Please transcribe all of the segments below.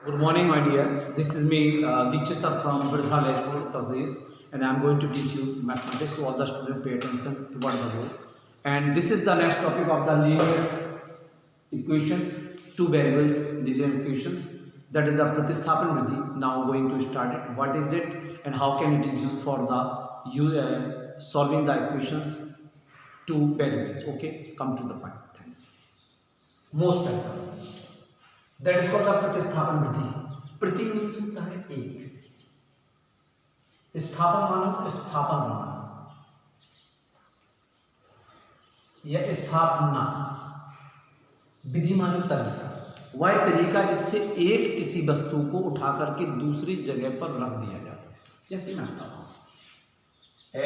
Good morning, my dear. This is me, teacher sir from Birdha Laipur, Uttar Pradesh, and I am going to teach you mathematics. So all the students pay attention to what the word. And this is the next topic of the linear equations, two variables linear equations. That is the Pratisthapan Vidhi. Now going to start it. What is it, and how can it is used for the solving the equations two variables? Okay, come to the point. Thanks. Most welcome. That is called the प्रतिस्थापन विधि। प्रति means होता है एक, स्थापन मानो स्थापन मानो या स्थापना, विधि मानो तरीका, वह तरीका जिससे एक किसी वस्तु को उठा करके दूसरी जगह पर रख दिया जाता है। जैसे मैं बताता हूं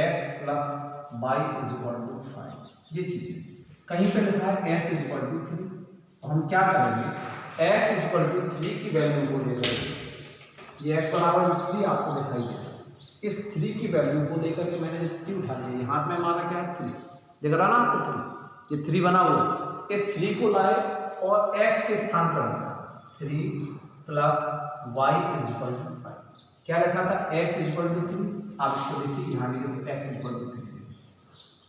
x + y = 5, ये चीजें कहीं पे लिखा है x = 3, तो हम क्या करेंगे, x = 3 की वैल्यू को लेकर, ये x = 3 आपको दिखाई दे, इस 3 की वैल्यू को लेकर के मैंने 3 उठा लिया, हाथ में माना क्या है 3, दिख रहा ना आपको 3, ये 3 बना हुआ है, इस 3 को लाए और x के स्थान पर रखा, 3 + y = 5। क्या लिखा था, x = 3, आप इसको देखिए यहाँ भी देखो x = 3,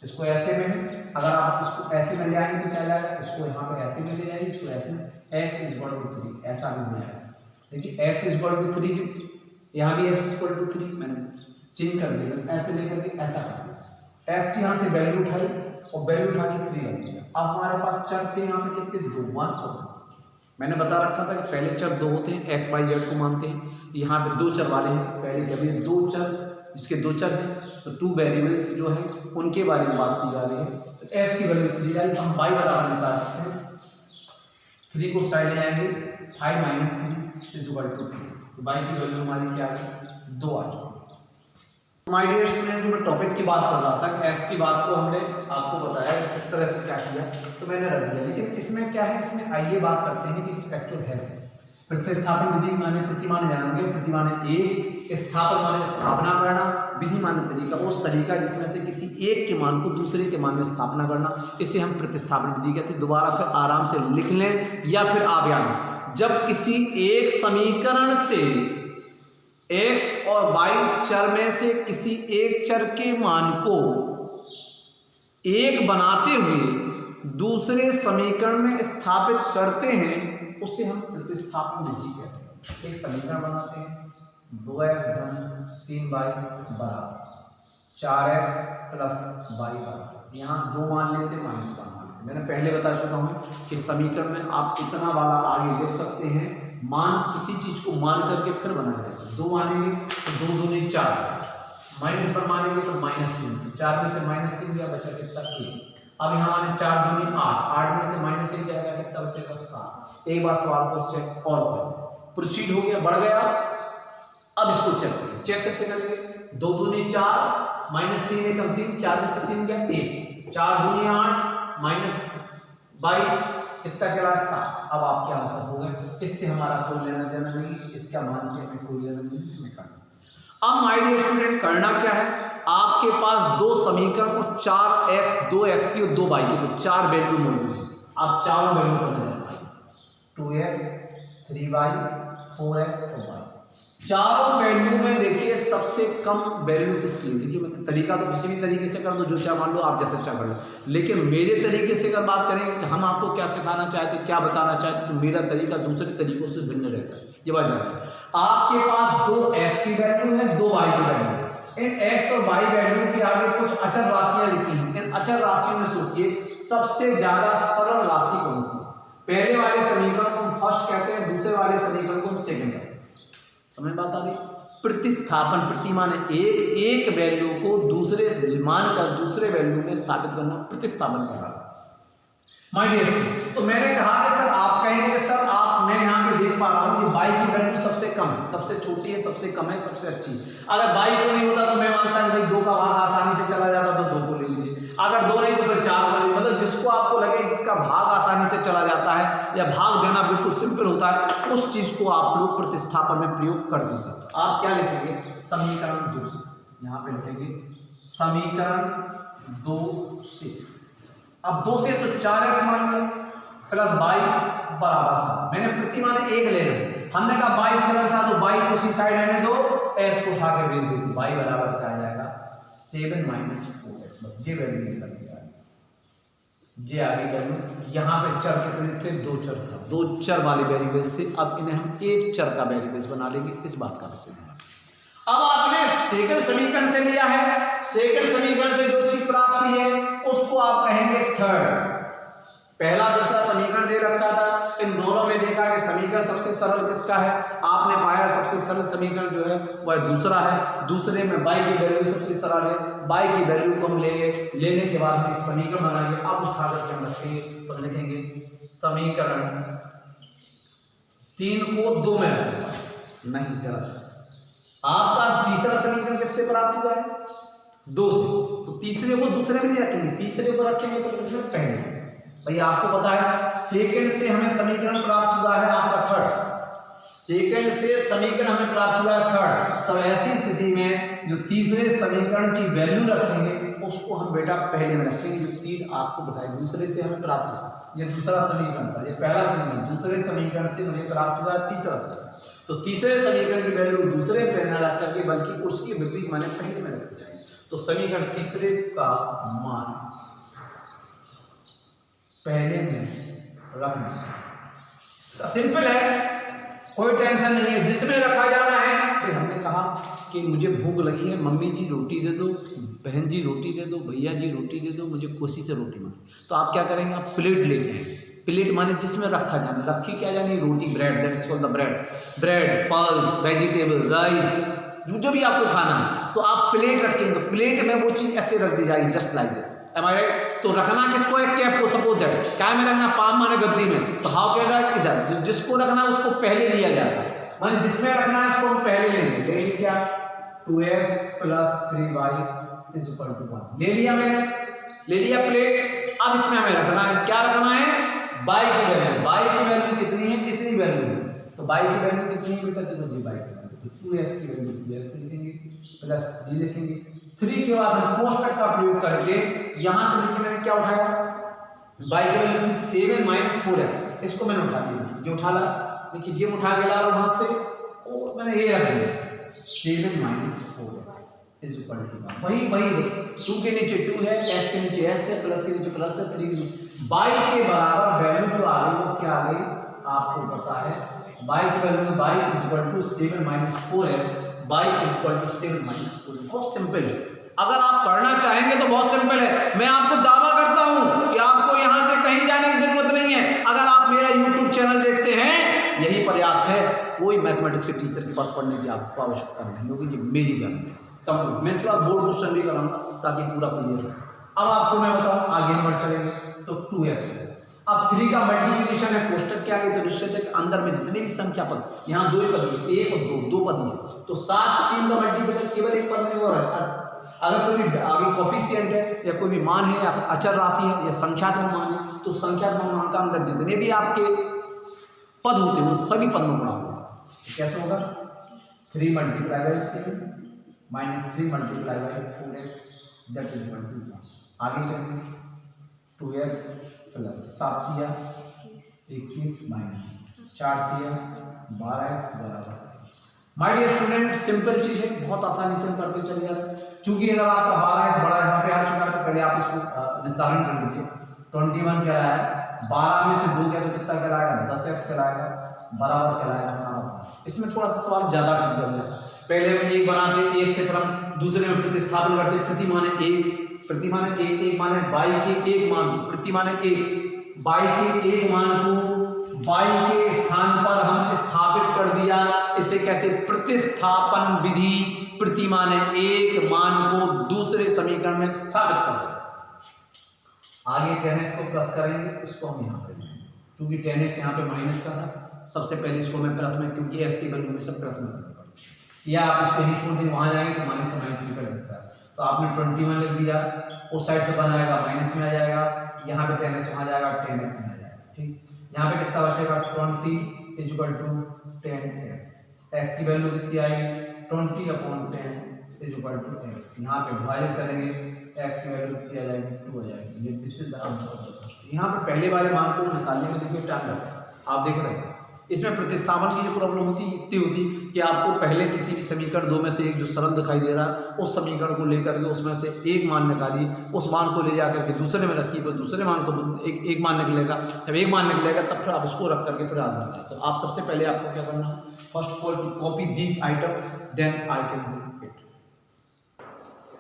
इसको ऐसे में, अगर आप इसको ऐसे में ले आएंगे तो क्या जाएगा, इसको यहाँ पे ऐसे में ले आएंगे, इसको ऐसे में, x = 3 ऐसा भी हो जाएगा। देखिए x = 3, यहाँ भी x = 3, मैंने चेंज कर दिया, ऐसे लेकर के ऐसा कर दिया, x की यहाँ से वैल्यू उठाई और वैल्यू उठा के 3 रख दिया। अब हमारे पास चर थे यहाँ पे कितने, 2, 1। मैंने बता रखा था कि पहले चर 2 होते हैं, x y z को मानते हैं, यहाँ पे 2 चर वाले हैं। पहले जब ये 2 चर, इसके 2 चर हैं तो 2 वेरिएबल्स जो है उनके बारे में बात की जा रही है। तो x की वैल्यू 3 आई, हम y बराबर निकाल सकते हैं, 3 को साइड ले आएंगे, 5 - 3 = 2, तो y की वैल्यू हमारी क्या है, 2 आ चुकी। माय डियर स्टूडेंट, जो मैं टॉपिक की बात कर रहा था कि x की बात को हमने आपको बताया किस तरह से क्या किया, तो मैंने रख दिया, लेकिन इसमें क्या है, इसमें आइए बात करते हैं कि इस फैक्टर है प्रतिस्थापन विधि माने प्रति माने जानेंगे, प्रति माने एक, स्थापन माने स्थापना करना, विधि माने तरीका, उस तरीका जिसमें से किसी एक के मान को दूसरे के मान में स्थापना करना, इसे हम प्रतिस्थापन विधि कहते हैं। दोबारा फिर आराम से लिख लें या फिर आप याद, जब किसी एक समीकरण से x और y चर में से किसी एक चर के मान को एक बनाते हुए दूसरे समीकरण में स्थापित करते हैं, उसे हम प्रतिस्थापन विधि कहते हैं। एक समीकरण बनाते हैं, 2x = 3y = 4x + y = यहाँ 2 मान लेते हैं, -1 मान लेते। मैंने पहले बता चुका हूँ कि समीकरण में आप इतना वाला आगे देख सकते हैं, मान किसी चीज को मान करके फिर बनाया जाता है। 2 मानेंगे तो 2 दूनी 4, माइनस पर मानेंगे तो -3, तो 4 में से -3 गया, बचा कितना 1। अब यहाँ माने 4 दूनी 8, 8 में से -1 जाएगा, कितना बचेगा 7। एक बार सवाल को चेक और करें, प्रोसीड हो गया, बढ़ गया। अब इसको चेक करें, चेक कैसे करेंगे, 2 दूनी 4, -3 एकम 3, 4 में से 3 गया 1, 4 दूनी 8, -22 कितना चला 7। अब आपके आंसर हो गए, इससे हमारा कोई लेना देना नहीं, इसका मान से हमें कोई लेना नहीं, हमें करना। अब माय डियर स्टूडेंट, करना क्या है, आपके पास 2 समीकरण और 4x, 2x की और 2y की, तो 4 वैल्यू मौजूद है। आप चारों वैल्यू करने जाते हैं, 2x, 3y, 4x और y। चारों वैल्यू में देखिए सबसे कम वैल्यू किसकी, देखिए मैं तरीका तो किसी भी तरीके से कर दो, जो चाहे मान लो, आप जैसे चाह कर लो, लेकिन मेरे तरीके से अगर बात करेंगे कि हम आपको क्या सिखाना चाहते, क्या बताना चाहते, तो मेरा तरीका दूसरे तरीकों से भिन्न रहता है। ये बात जान, आपके पास 2x की वैल्यू है, 2y की वैल्यू है, इन x और y वैल्यू के आगे कुछ अचर राशियां लिखी हैं। इन अचर राशियों में सोचिए सबसे ज्यादा सरल राशि कौन सी, पहले वाले समीकरण को हम फर्स्ट कहते हैं, दूसरे वाले समीकरण को हम सेकंड कहते हैं। समझ बात आ गई, प्रतिस्थापन, प्रति माने एक वैल्यू को दूसरे मान का दूसरे वैल्यू में स्थापित करना, प्रतिस्थापन करना। माय डियर, तो मैंने कहा कि सर आप कहेंगे कि सर मैं यहाँ पे देख पा रहा हूँ कि y की वैल्यू सबसे कम है, सबसे छोटी है, सबसे कम है, सबसे अच्छी है। अगर y को नहीं होता तो मैं मानता हूँ भाई 2 का भाग आसानी से चला जाता, तो 2 को ले लीजिए, अगर 2 नहीं तो फिर 4 को ले, मतलब जिसको आपको लगे जिसका भाग आसानी से चला जाता है या भाग देना बिल्कुल सिंपल होता है, उस चीज को आप लोग प्रतिस्थापन में प्रयोग कर देंगे। तो आप क्या लिखेंगे, समीकरण 2 से, यहाँ पे लिखेंगे समीकरण 2 से। अब 2 से तो 4x मान लिया, प्लस बाई बराबर 7। मैंने प्रतिमान 1 ले लिया, हमने कहा बाई सरल था तो बाई को उसी साइड रहने दो, एस को उठा के भेज दो, तो बाई बराबर क्या आ जाएगा 7 - 4x। बस ये वैल्यू निकल गया, ये आगे वैल्यू। यहाँ पे चर कितने थे, 2 चर था, 2 चर वाले वेरिएबल्स थे। अब इन्हें हम 1 चर का वेरिएबल्स बना लेंगे, इस बात का विषय है। अब आपने सेकंड समीकरण से लिया है, सेकंड समीकरण से जो चीज प्राप्त हुई है उसको आप कहेंगे थर्ड। पहला दूसरा समीकरण दे रखा था, इन दोनों में देखा कि समीकरण सबसे सरल किसका है, आपने पाया सबसे सरल समीकरण जो है वह दूसरा है। दूसरे में बाई की वैल्यू सबसे सरल है, बाई की वैल्यू को हम लेने के बाद हम एक समीकरण बनाएंगे। अब उठा करके हम रखेंगे तो लिखेंगे समीकरण 3 को 2 में रखा, नहीं गलत। आपका तीसरा समीकरण किससे प्राप्त हुआ है, 2 से, तो तीसरे को दूसरे में नहीं रखेंगे, तीसरे को रखेंगे तो किसमें, पहले। भाई आपको पता है सेकंड से हमें समीकरण प्राप्त हुआ है आपका थर्ड, सेकंड से समीकरण हमें प्राप्त हुआ है थर्ड, तब ऐसी स्थिति में जो तीसरे समीकरण की वैल्यू रखेंगे उसको हम बेटा पहले में रखेंगे। जो 3 आपको बताए दूसरे से हमें प्राप्त हुआ, ये दूसरा समीकरण था, ये पहला समीकरण, दूसरे समीकरण से हमें प्राप्त हुआ तीसरा समीकरण, तो तीसरे समीकरण की वैल्यू दूसरे पे न रख करके बल्कि उसकी विपरीत माने पहले में रखी जाएगी। तो समीकरण तीसरे का मान पहले में रखना, सिंपल है, कोई टेंशन नहीं है। जिसमें रखा जाना है, फिर हमने कहा कि मुझे भूख लगी है, मम्मी जी रोटी दे दो, बहन जी रोटी दे दो, भैया जी रोटी दे दो, मुझे कोसी से रोटी मांगी, तो आप क्या करेंगे, आप प्लेट लेके आएंगे। प्लेट माने जिसमें रखा जाना, रखी क्या जानी, रोटी, bread, that is called the bread, pulse, vegetable, rice, जो भी आपको खाना है, तो आप प्लेट रखेंगे, तो प्लेट में वो चीज ऐसे रख दी जाएगी, just like this, am I right. तो रखना किसको है, कैप को, सपोज दैट क्या में रखना, पाम माने गद्दी में, तो हाउ कैन राइट, इधर जिसको रखना है उसको पहले लिया जाता है, माने जिसमें रखना है उसको हम पहले लेंगे। क्या 2x + 3y = 1 ले लिया मैंने, ले लिया प्लेट। अब इसमें हमें रखना है, क्या रखना है, बाई की वैल्यू, बाई की वैल्यू कितनी है, इतनी वैल्यू है, तो बाई की वैल्यू कितनी है बेटा, देखो जी बाई की वैल्यू, तो 2s की वैल्यू 2s लिखेंगे, +3 लिखेंगे। 3 के बाद हम कोष्टक का प्रयोग करके यहां से देखिए मैंने क्या उठाया, बाई की वैल्यू थी 7 - 4s, इसको मैंने उठा लिया, ये उठा ला, देखिए ये उठा के ला रहा हूं हाथ से, और मैंने ये रख दिया 7 - 4s = 1। वही 2 के नीचे 2 है, s के नीचे s है, प्लस के नीचे प्लस है, 3 बाई के बराबर वैल्यू जो आ गई वो क्या आ गई, आपको पता है बाई की value, by = 7 - 4s, by = 7 - 4s। बहुत सिंपल है, अगर आप करना चाहेंगे तो बहुत सिंपल है। मैं आपको दावा करता हूं कि आपको यहां से कहीं जाने की जरूरत नहीं है, अगर आप मेरा YouTube चैनल देखते हैं यही पर्याप्त है, कोई मैथमेटिक्स के टीचर के पास पढ़ने की आपको आवश्यकता नहीं होगी, ये मेरी गल है। तब मैं इसके बाद बोर्ड क्वेश्चन भी कराऊंगा ताकि पूरा क्लियर हो। अब आपको मैं बताऊं, आगे हम बढ़ चलेंगे, तो 2x, अब 3 का मल्टीप्लिकेशन है, कोष्टक क्या है, तो निश्चित है कि अंदर में जितने भी संख्या पद, यहाँ 2 पद है, 1 और 2 पद है, तो 7 3 का मल्टीप्लिकेशन केवल एक पद में हो रहा है। अगर कोई भी आगे कोफिशिएंट है या कोई भी मान है या अचर राशि है या संख्यात्मक मान है, तो संख्यात्मक मान का अंदर जितने भी आपके पद होते हैं वो सभी पद में गुणा होगा। कैसे होगा, 3 × 7 - 3 × 4x दैट इज 1। आगे चलेंगे, 2x + 7 दिया 21 - 4 दिया 12x बराबर। माय डियर स्टूडेंट, सिंपल चीज है, बहुत आसानी से हम करते चले जाते हैं। चूंकि अगर आपका 12x बड़ा यहाँ पे आ चुका है तो पहले आप इसको विस्तारण कर लीजिए। 21 कहलाया, 12 में से 2 गया तो कितना कहलाएगा, 10x कहलाएगा, बराबर कहलाएगा। इसमें थोड़ा सा सवाल ज्यादा क्लियर है, पहले हम 1 बनाते, 1 से फिर हम दूसरे में प्रतिस्थापन करते, प्रति माने 1, प्रति माने 1, 1 माने बाई के 1 मान, प्रति माने 1, बाई के 1 मान को बाई के स्थान पर हम स्थापित कर दिया, इसे कहते प्रतिस्थापन विधि। प्रति माने 1 मान को दूसरे समीकरण में स्थापित कर दिया। आगे 10x को प्लस करेंगे, इसको हम यहाँ पे, क्योंकि 10x यहाँ पे माइनस कर रहा है, सबसे पहले इसको मैं प्लस में, क्योंकि x की वैल्यू में सब प्लस में करना पड़ता है, या आप इसको यहीं छोड़ दें, वहां जाएंगे तो माइनस से माइनस भी कर सकता है। तो आपने 21 लिख दिया, उस साइड से बन आएगा माइनस में आ जाएगा, यहाँ पे 10x वहां जाएगा 10x में आ जाएगा, ठीक। यहाँ पे कितना बचेगा, 20 = 10x, x की वैल्यू कितनी आएगी, 20/10 = x। यहाँ पे डिवाइड करेंगे, x की वैल्यू कितनी आ जाएगी, 2 आ जाएगी। ये this is the answer of the question. यहाँ पे पहले वाले मान को निकालने में देखिए टाइम लगता है, आप देख रहे हैं। इसमें प्रतिस्थापन की जो प्रॉब्लम होती है इतनी होती कि आपको पहले किसी भी समीकरण दो में से एक जो सरल दिखाई दे रहा है उस समीकरण को लेकर के उसमें से एक मान निकालिए, उस मान को ले जा करके दूसरे में रखिए, फिर दूसरे मान को एक मान निकलेगा, जब एक मान निकलेगा तब फिर आप उसको रख करके फिर आगे। तो आप सबसे पहले आपको क्या करना है, first of all to copy this item, then I can do it.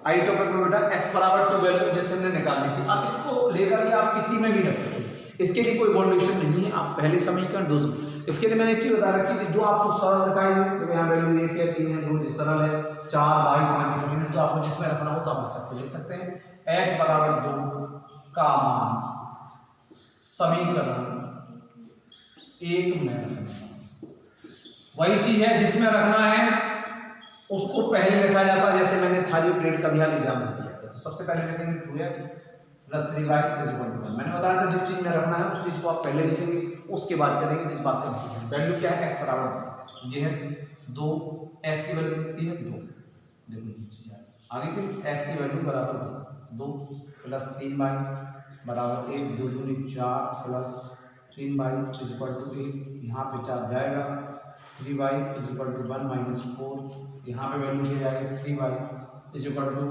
Item पर बेटा x बराबर 2 वैल्यू जैसे हमने निकाल दी थी, आप इसको लेकर के आप किसी में भी रख सकते हैं, इसके लिए कोई बाउंडेशन नहीं है। आप पहले समीकरण दो, इसके लिए मैंने एक चीज बता रखी कि जो आपको सरल दिखाई दे, तो यहाँ वैल्यू 1 है, 3 है, 2 सरल है, 4 बाई 5 डिफरेंट, तो आपको जिसमें रखना हो तो आप सबको लिख सकते हैं। x बराबर 2 का मान समीकरण 1 में रखना, वही चीज है जिसमें रखना है उसको पहले लिखा जाता है, जैसे मैंने थाली प्लेट का भी हाल एग्जाम में किया था। तो सबसे पहले लिखेंगे 2x plus 3y is equal to 1। मैंने बताया था जिस चीज में रखना है उस चीज को आप पहले लिखेंगे, उसके बाद करेंगे जिस बात का डिसीजन। वैल्यू क्या है, x बराबर ये है 2, s की वैल्यू कितनी है 2, देखो आगे फिर s की वैल्यू बराबर 2 प्लस 3y बराबर 1, 2 दूनी 4 plus 3y is equal to 1, यहाँ पे 4 जाएगा, 3y is equal to 1 minus 4, यहाँ पे वैल्यू ये जाएगी 3y इज इक्वल टू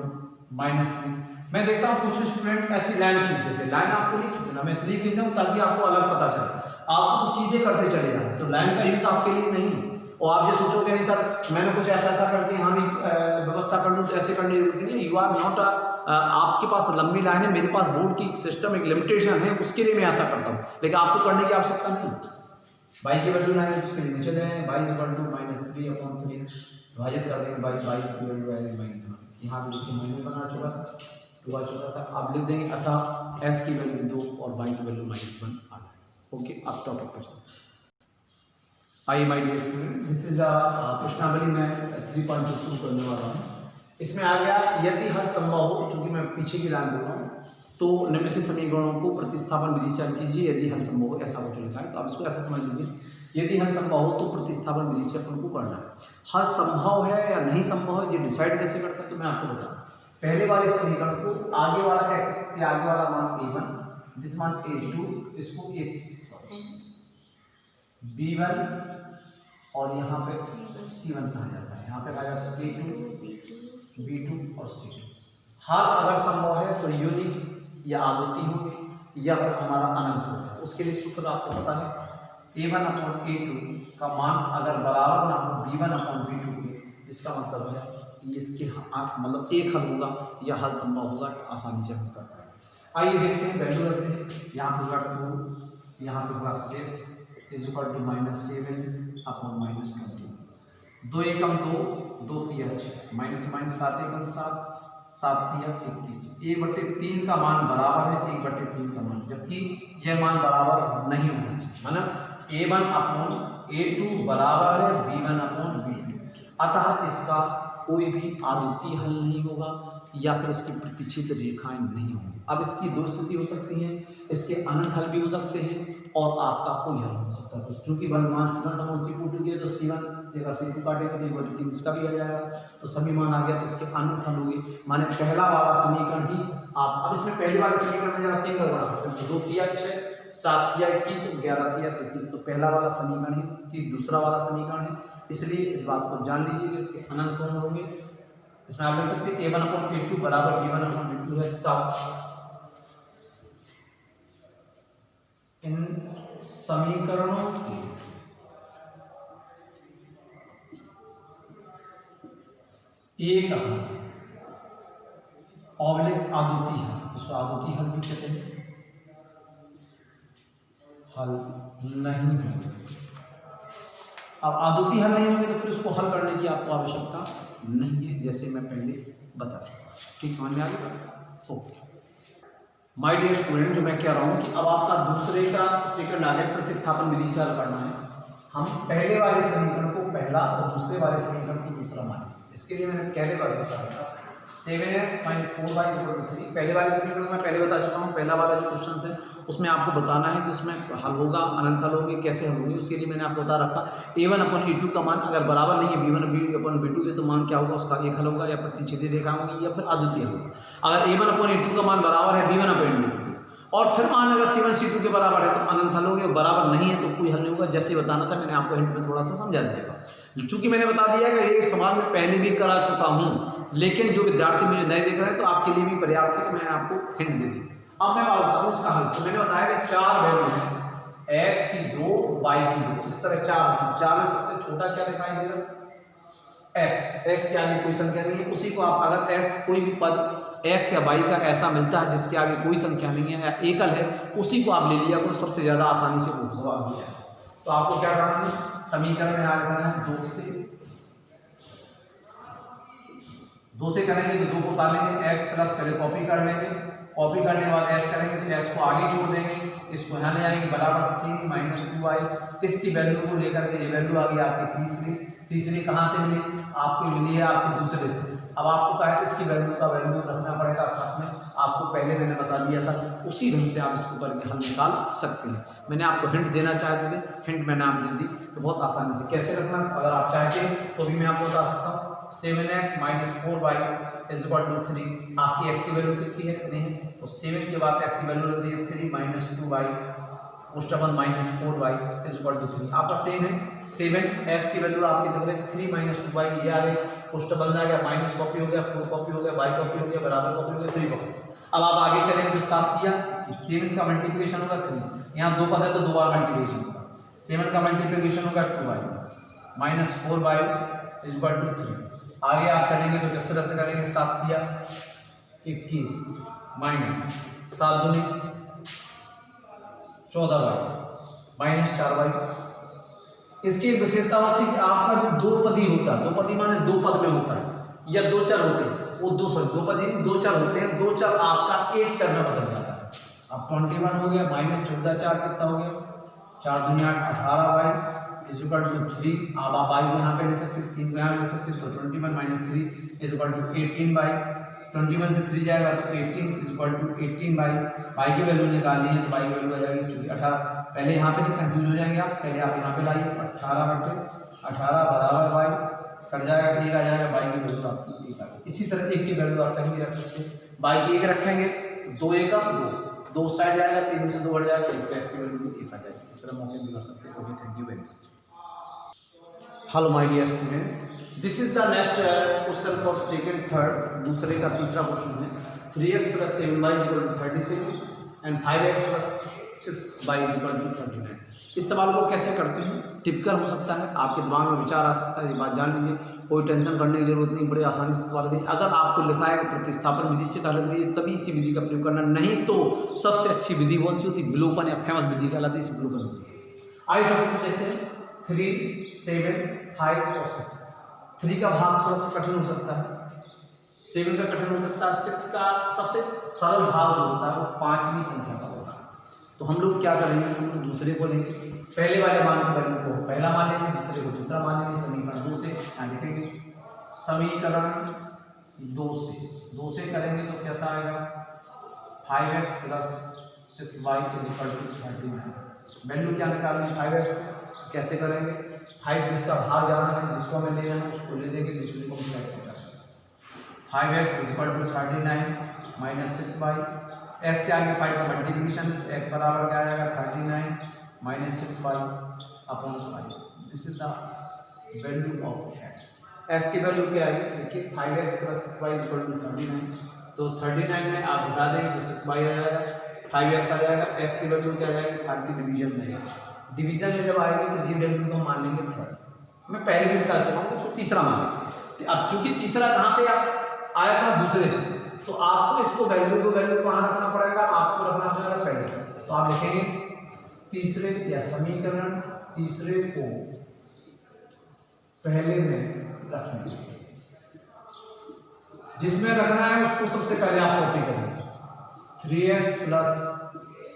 -3। मैं देखता हूँ कुछ स्टूडेंट ऐसी लाइन खींच देते हैं, लाइन आपको नहीं खींचना, मैं इसलिए खींच रहा हूँ ताकि आपको अलग पता चले, आपको तो सीधे करते चले जाए, तो लाइन का यूज आपके लिए नहीं है। और आप जो सोचोगे नहीं सर मैंने कुछ ऐसा ऐसा करके यहाँ भी व्यवस्था कर लूँ तो ऐसे करने की जरूरत नहीं है। यू आर नॉट आपके पास लंबी लाइन है, मेरे पास बोर्ड की सिस्टम एक लिमिटेशन है, उसके लिए मैं ऐसा करता हूँ, लेकिन आपको करने की आवश्यकता नहीं। बाई की वैल्यू लाइन उसके लिए नीचे जाए, बाई इज इक्वल टू -3/3 विभाजित कर देंगे, बाई की वैल्यू आएगी -1, यहाँ पे देखिए माइनस बना चुका था, 2 आ चुका था, आप लिख देंगे अतः s की वैल्यू 2 और y की वैल्यू -1 आ गई। ओके, अब टॉपिक पर चलते हैं। आइए my dear student, this is प्रश्नावली मैं 3.2 शुरू करने वाला हूँ। इसमें आ गया यदि हल संभव हो, चूंकि मैं पीछे की लाइन बोल रहा हूँ, तो निम्नलिखित समीकरणों को प्रतिस्थापन विधि से हल कीजिए यदि हल संभव हो, ऐसा कुछ लिखा है। तो आप इसको ऐसा समझ लीजिए, यदि हल संभव हो तो प्रतिस्थापन विधि से अपन को करना है। हल संभव है या नहीं संभव है ये डिसाइड कैसे करता है, तो मैं आपको बताऊँ। पहले वाले समीकरण को आगे वाला कैसे, आगे वाला मान a1, दिस मान a2, इसको b1 और यहाँ पे c1 कहा जाता है, यहाँ पे कहा जाता है a2, b2 और c2। हल अगर संभव है तो यूनिक या आदुति होगी या फिर हमारा अनंत होगा। उसके लिए सूत्र आपको पता है, a1/a2 का मान अगर बराबर ना हो b1/b2 के, इसका मतलब है इसके मतलब एक हल होगा या हल संभव होगा, आसानी से हम कर पाएंगे। आइए देखते हैं, वैल्यू रखते हैं, यहाँ पे होगा 2, यहाँ पे होगा 6 इज इक्वल टू -7/-20, 2 एकम 2, 2 तिया 6, -7 एकम 7, 7 तिया 21, 1/3 का मान बराबर है 1/3 का मान, जबकि यह मान बराबर नहीं होना चाहिए, मतलब a1/a2 बराबर है b1/b2, अतः इसका कोई भी आदुति हल नहीं होगा या फिर इसकी प्रतिच्छेद रेखाएं नहीं होंगी। अब इसकी दो स्थिति हो सकती हैं, इसके अनंत हल भी हो सकते हैं और आपका कोई हल हो सकता है। तो चूंकि वन मान C1/C2 दिए तो C1 से अगर C2 काटेगा तो 1/3 इसका भी आ जाएगा, तो सभी मान आ गया, तो इसके अनंत हल होंगे, माने पहला वाला समीकरण ही आप। अब इसमें पहले वाले समीकरण में जरा 3 गड़बड़ा करते हैं, 2 तिया 6, 7 तिया 21, 11 तिया 33, तो पहला वाला समीकरण ही दूसरा वाला समीकरण है, इसलिए इस बात को जान लीजिए कि इसके अनंत कौन होंगे। इसमें आप लिख सकते हैं a1/a2 बराबर b1/b2 है, तब इन समीकरणों की एक हल ऑब्लिक आदुति है, इसको आदुति हल भी कहते हैं, हल नहीं होंगे। अब आदुति हल नहीं होंगे तो फिर उसको हल करने की आपको आवश्यकता नहीं है, जैसे मैं पहले बता चुका। ठीक समझ में आ गया? ओके माय डियर स्टूडेंट, जो मैं कह रहा हूँ कि अब आपका दूसरे का सेकंड आ गया, प्रतिस्थापन विधि से हल करना है। हम पहले वाले समीकरण को पहला और दूसरे वाले समीकरण को दूसरा माने। इसके लिए मैंने पहले बार बताया था 7x - 4y = 3। पहले वाले समीकरण में पहले बता चुका हूँ, पहला वाला जो क्वेश्चन है उसमें आपको बताना है कि उसमें हल होगा, अनंत हल होंगे, कैसे हल होंगे। उसके लिए मैंने आपको बता रखा a1/a2 का मान अगर बराबर नहीं है b1/b2 के, तो मान क्या होगा, उसका एक हल होगा या प्रतिच्छेदी रेखा होगी या फिर आदुति हल होगा। अगर a1/a2 का मान बराबर है b1/b2 के और फिर मान अगर C1 C2 के बराबर है तो अनंत हल हो गया, बराबर नहीं है तो कोई हल नहीं होगा। जैसे बताना था मैंने आपको हिंट में थोड़ा सा समझा दिया था। चूंकि मैंने बता दिया कि ये सवाल मैं पहले भी करा चुका हूँ, लेकिन जो विद्यार्थी मुझे नए देख रहे हैं तो आपके लिए भी पर्याप्त है कि मैंने आपको हिंट दे दी। अब मैं बात बताऊँ इसका हल। तो मैंने बताया कि 4 वैल्यू है, x की 2, y की 2, इस तरह 4 होती है। 4 में सबसे छोटा क्या दिखाई दे रहा है? x के आगे कोई संख्या नहीं है। उसी को आप अगर x कोई भी पद x या y का ऐसा मिलता है जिसके आगे कोई संख्या नहीं है या एकल है, उसी को आप ले लिया करो, सबसे ज्यादा आसानी से वो आ गया। तो आपको क्या करना है, समीकरण में याद करना है 2 से करेंगे तो 2 को उतार लेंगे, x प्लस पहले कॉपी कर लेंगे, कॉपी करने के बाद x करेंगे तो x को आगे छोड़ देंगे, इसको यहाँ ले जाएंगे बराबर 3 माइनस 2y। इसकी वैल्यू को लेकर के ये वैल्यू आ गई आपकी तीसरी कहाँ से मिली? आपको मिली है आपके दूसरे से। अब आपको कहा है इसकी वैल्यू का वैल्यू रखना पड़ेगा साथ में, आपको पहले मैंने बता दिया था, उसी ढंग से आप इसको करके हल निकाल सकते हैं। मैंने आपको हिंट देना चाहते थे, हिंट मैंने आपको दे दी तो बहुत आसानी से कैसे रखना, अगर आप चाहते हैं तो भी मैं आपको बता सकता हूँ। 7x minus 4y is equal to 3। आपकी x की वैल्यू कितनी है? 3 है, तो 7 के बाद x की वैल्यू रख दी 3 माइनस 2y पुष्टबल minus 4y is equal to 3। आपका सेम है 7x की वैल्यू आपकी देख रहे 3 माइनस 2y, ये आ गई, पुष्टबल में आ गया, माइनस कॉपी हो गया, 4 कॉपी हो गया, y कॉपी हो गया, बराबर कॉपी हो गया, 3 कॉपी। अब आप आगे चलेंगे तो 7 किया, 7 का मल्टीप्लिकेशन होगा 3, यहाँ 2 पद है तो 2 बार मल्टीप्लिकेशन होगा, 7 का मल्टीप्लिकेशन होगा 2y minus 4y is equal to 3। आगे आप चलेंगे तो किस तरह से करेंगे, 7 किया 21 माइनस 7 दूनी 14y माइनस 4y। इसकी एक विशेषता होती है कि आपका जो दो पदी होता है, दो पदी माने 2 पद में होता है या 2 चर होते हैं, वो 2 पदी में 2 चर होते हैं, 2 चर आपका एक चर में बदल जाता है। अब 21 हो गया माइनस 14 4 कितना हो गया, 4 दूनी 8 18y इज इक्वल टू 3। अब आप y को यहाँ पे ले सकते हैं, 3 को यहाँ ले सकते हैं, तो 21 minus 3 is equal to 18y। 21 से 3 जाएगा तो 18 is equal to 18y। y की वैल्यू निकालनी है तो y की वैल्यू आ जाएगी, चूंकि 18 पहले यहाँ पे नहीं कंफ्यूज हो जाएंगे आप, पहले आप यहाँ पे लाइए 18 बराबर y कट जाएगा, 1 आ जाएगा, y की वैल्यू आपकी 1 आ गई। इसी तरह 1 की वैल्यू आप कहीं भी रख सकते हैं, y की 1 रखेंगे तो 2 1 का 2 2 साइड जाएगा, 3 में से 2 बढ़ जाएगा, 1 का ऐसी वैल्यू 1 आ जाएगी। इस तरह मौके भी कर सकते हैं। Okay, thank you very much. Hello my dear students, this is the next question for second third, दूसरे का तीसरा क्वेश्चन है। 3x plus 7y is equal to 37 and 5x plus 6y is equal to 39। इस सवाल को कैसे करते हैं, टिपिकल हो सकता है, आपके दिमाग में विचार आ सकता है, ये बात जान लीजिए, कोई टेंशन करने की जरूरत नहीं, बड़े आसानी से सवाल दें। अगर आपको लिखा है प्रतिस्थापन विधि से कर रही है तभी इसी विधि का प्रयोग करना, नहीं तो सबसे अच्छी विधि कौन सी होती है, विलोपन या फेमस विधि कहलाती है, इस विलोपन विधि। आइए टॉपिक को देखते हैं। 3 7 5 और 6। 3 का भाग थोड़ा सा कठिन हो सकता है, 7 का कठिन हो सकता है, 6 का सबसे सरल भाग जो होता है वो 5वीं संख्या का होता है। तो हम लोग क्या करेंगे, हम लोग दूसरे को लेंगे, पहले वाले मान की वैल्यू को पहला मान लेंगे, दूसरे को दूसरा मान लेंगे। समीकरण 2 से यहाँ लिखेंगे, समीकरण 2 से करेंगे तो कैसा आएगा, 5x plus 6y is equal to 39। Value क्या निकालनी है 5x, कैसे करेंगे, 5 जिसका भाग जाना है, जिसको हमें लेना है उसको ले लेंगे, दूसरे को हम सेट कर जाएंगे। 5x is equal to 39 minus 6y, x के आगे 5 का मल्टीप्लिकेशन, x बराबर क्या आएगा 39 minus 6y upon 5। This is the value of x। x की वैल्यू क्या है, देखिए 5x plus 6y is equal to 39, तो 39 में आप घटा देंगे तो 6y आ जाएगा, 5x आ जाएगा, x की वैल्यू क्या आ जाएगी, 5 की डिवीजन में है, डिवीजन में जब आएगी तो जी वैल्यू को मान लेंगे 3rd। मैं पहले भी बता चुका हूँ इसको तीसरा मान लेंगे। अब चूंकि तीसरा कहाँ से आया था, दूसरे से, तो आपको इसको वैल्यू कहाँ रखना पड़ेगा, आपको रखना पड़ेगा पहले। तो आप लिखेंगे तीसरे या समीकरण तीसरे को पहले में रखेंगे, जिसमें रखना है उसको सबसे पहले आप कॉपी करेंगे। 3x plus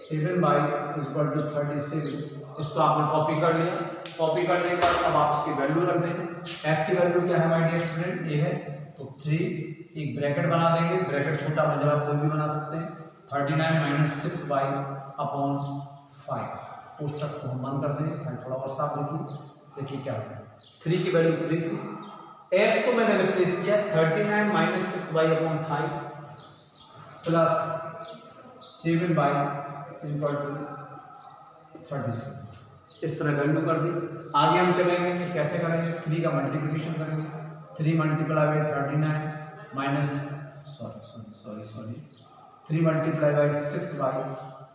7y is equal to 37, इसको आपने कॉपी कर लिया। कॉपी करने के बाद अब आप इसकी वैल्यू रख देंगे। x की वैल्यू क्या है माय डियर स्टूडेंट, ये है, तो 3 एक ब्रैकेट बना देंगे, ब्रैकेट छोटा बड़ा कोई भी बना सकते हैं, 39 माइनस 6y अपॉन 5, कोष्टक को हम बंद कर देंगे। थोड़ा और साफ लिखिए, देखिए क्या होगा, 3 की वैल्यू 3 थी, x को मैंने रिप्लेस किया 39 minus 6y upon 5 plus 7 by equal to 37, इस तरह वैल्यू कर दी। आगे हम चलेंगे कैसे करेंगे, 3 का मल्टीप्लिकेशन करेंगे, 3 multiply by 39 minus 3 multiply by 6 by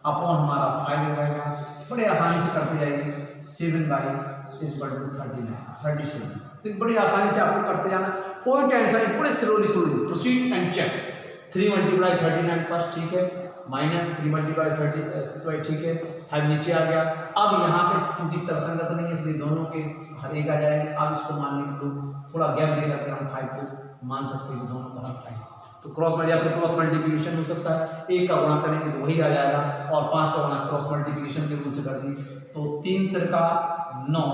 upon हमारा 5 हो जाएगा। बड़े आसानी से करते जाइए, 7 बाई इक्वल टू 37, तो बड़ी आसानी से आपको करते जाना, कोई टेंशन नहीं, पूरे slowly proceed and check. 3 multiply 39 plus ठीक है, माइनस 3 मल्टीप्लाई 36 बाई ठीक है, 5 नीचे आ गया। अब यहाँ पे क्योंकि तर्कसंगत नहीं है इसलिए दोनों के हर एक आ जाएंगे। अब इसको मानने के लोग थोड़ा गैप दे करके हम 5 को मान सकते हैं कि दोनों का हर 5, तो क्रॉस मल्टीप्लिकेशन हो सकता है, 1 का गुणा करेंगे तो वही आ जाएगा, और 5 का गुणा क्रॉस मल्टीप्लिकेशन के रूप से कर दी, तो 3 तिरका 9,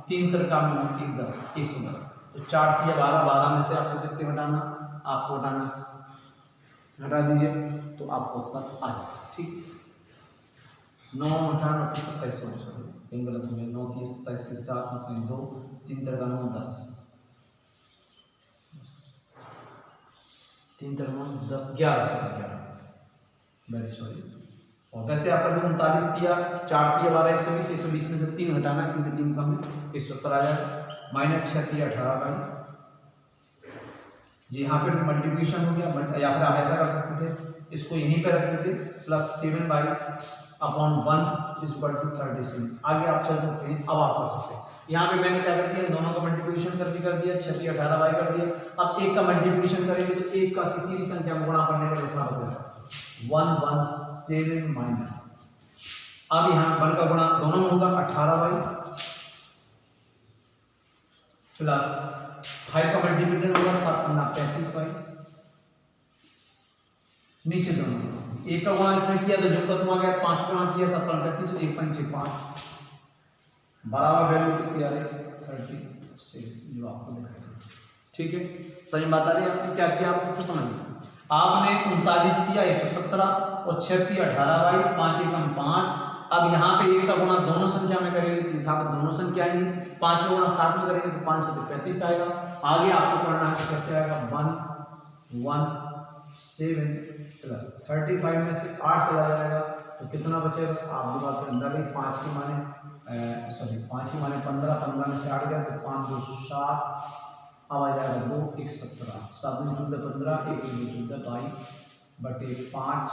3 तिरका 9 1 10 110, तो 4 3 12, 12 में से आपको कितने घटाना, आपको हटा दीजिए तो आपको उत्तर आ जाएगा। ठीक, 9 18 27 सॉरी कहीं गलत हो गया, 9 30 27 के साथ 2 3 तिरका 9 10, 3 तिरका 10 11 वेरी सॉरी। और वैसे आपका जो 39 दिया, 4 3 12 120, 120 में से 3 हटाना है क्योंकि 3 कम है, 170 आ जाएगा, माइनस 6 3 18 बाई जी, यहाँ पे मल्टीप्लिकेशन हो गया, या फिर आप ऐसा कर सकते थे, इसको यहीं पे रख देते plus 7 by upon 1 equal to 37। आगे आप चल सकते हैं, अब आप कर सकते हैं। यहाँ पे मैंने क्या कर दिया, दोनों का मल्टीप्लिकेशन करके कर दिया, 6 3 18 बाई कर दिया। अब 1 का मल्टीप्लिकेशन करेंगे तो 1 का किसी भी संख्या में गुणा करने का लिखना पड़ेगा 117 माइनस, अब यहाँ 1 का गुणा दोनों में होगा 18 बाई प्लस 5 का मल्टीप्लिकेशन होगा 7 35 बाई, नीचे दोनों 1 का गुणा इसमें किया तो जो तक आ गया, 5 गुणा किया 7 35, 1 5 5 बराबर वैल्यू कितनी आ रही 36 जो आपको दिखाई। ठीक है, सही बात आ रही है। आपने क्या किया, आपको फिर समझ में, आपने 39 दिया 117 और 6 3 18 बाई 5 1 5। अब यहाँ पे 1 का गुणा दोनों संख्या में करेंगे तो यहाँ पर दोनों संख्या आएंगी, 5 का गुणा 7 में करेंगे तो 5 से 35 आएगा। आगे आपको करना है तो कैसे आएगा, 117 प्लस 35 में से 8 चला जाएगा तो कितना बचेगा, आप दो बात के अंदर ही 5 की माने 15, 15 में से 8 गया तो 5 2 7, अब आ जाएगा 2 1 17, 7 2 14 15, 1 2 14 22 बटे 5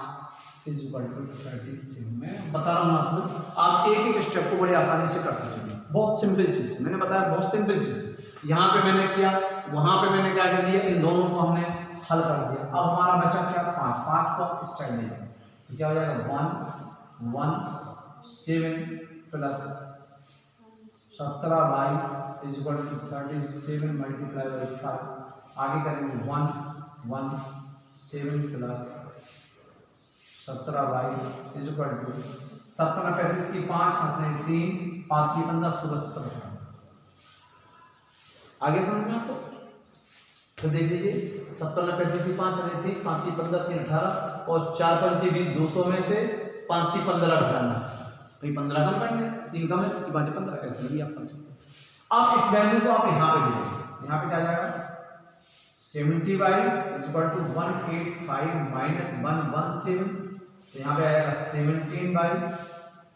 इज इक्वल टू 36। मैं बता रहा हूँ आपको, आप एक एक स्टेप को बड़ी आसानी से करते चलिए, बहुत सिंपल चीज़ मैंने बताया, बहुत सिंपल चीज़। यहाँ पे मैंने किया, वहाँ पे मैंने क्या कर दिया, इन दोनों को हमने हल कर दिया। अब हमारा बचा क्या, 5 को इस साइड ले जाए तो क्या हो जाएगा 117 plus 17 by is equal to 37 multiply by 5। आगे करेंगे 117 plus 17 by is equal to 17 35 की 5 हंसने 3 5 की 15 16 17। आगे समझ में आपको, तो देख लीजिए 17 35 की 5 हंसने 3 5 की 15 3 18 और 4 5 20 200 में से 5 की 15 घटाना, भाई 15 कम करने 3 कम है तो 5 15 इस तरह भी आप कर सकते हैं। अब इस वैल्यू को आप यहाँ पे ले, यहाँ पे क्या जाएगा 70 by is equal to 185 minus 117, तो यहाँ पे आएगा 17 बाई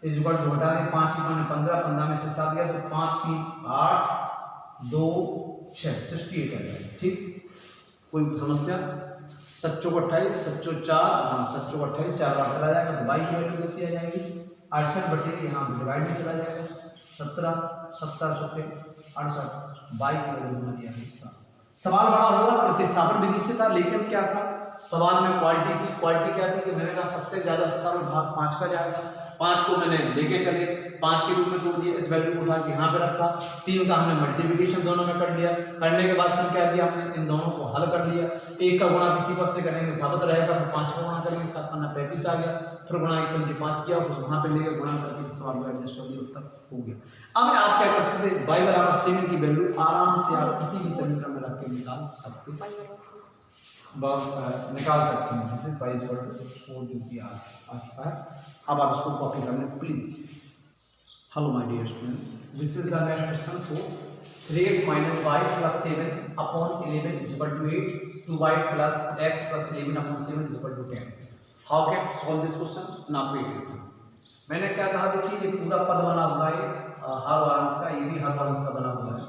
इज इक्वल टू हटा दें 5 की 15 15 में से 7 गया तो 5 3 8 2 6 68 आ जाएगा। ठीक, कोई समस्या, 7 चौक 28 7 चौक 4 7 चौक 28 4 बार चला जाएगा तो 22 की वैल्यू कितनी आ जाएगी 68 बटे यहाँ पे डिवाइड में चला जाएगा 17 17 छक्के 68 22 की वैल्यू बना दिया हिस्सा। सवाल बड़ा होगा, प्रतिस्थापन विधि से था, लेकिन क्या था सवाल में क्वालिटी थी। क्वालिटी क्या थी कि मैंने कहा सबसे ज्यादा सरल भाग 5 का जाएगा, 5 को मैंने लेके चले 5 के रूप में तोड़ दिया, इस वैल्यू को उठा के यहाँ पे रखा, 3 का हमने मल्टीप्लिकेशन दोनों में कर लिया, करने के बाद फिर क्या किया हमने इन दोनों को हल कर लिया। 1 का गुणा किसी पद से करेंगे यथावत रहेगा, फिर 5 का गुणा करेंगे 7 35 आ गया, फिर गुणा 1 5 किया, फिर वहाँ पे लेकर गुणा करके सवाल को एडजस्ट कर दिया, उत्तर हो गया। अब आप क्या कर सकते हैं, y बराबर 7 की वैल्यू आराम से आप किसी भी समीकरण में रख के निकाल सकते हैं, this is y equal to 4 जो कि आ चुका है। अब आप इसको कॉपी कर लें please. Hello my dear student, this is the next question for 3x minus y plus 7 upon 11 is equal to 8, 2y plus x plus 11 upon 7 is equal to 10। How can solve this question ना पे tension. मैंने क्या कहा, देखिए ये पूरा पद बना हुआ है हर अंश का, ये भी हर अंश का बना हुआ है,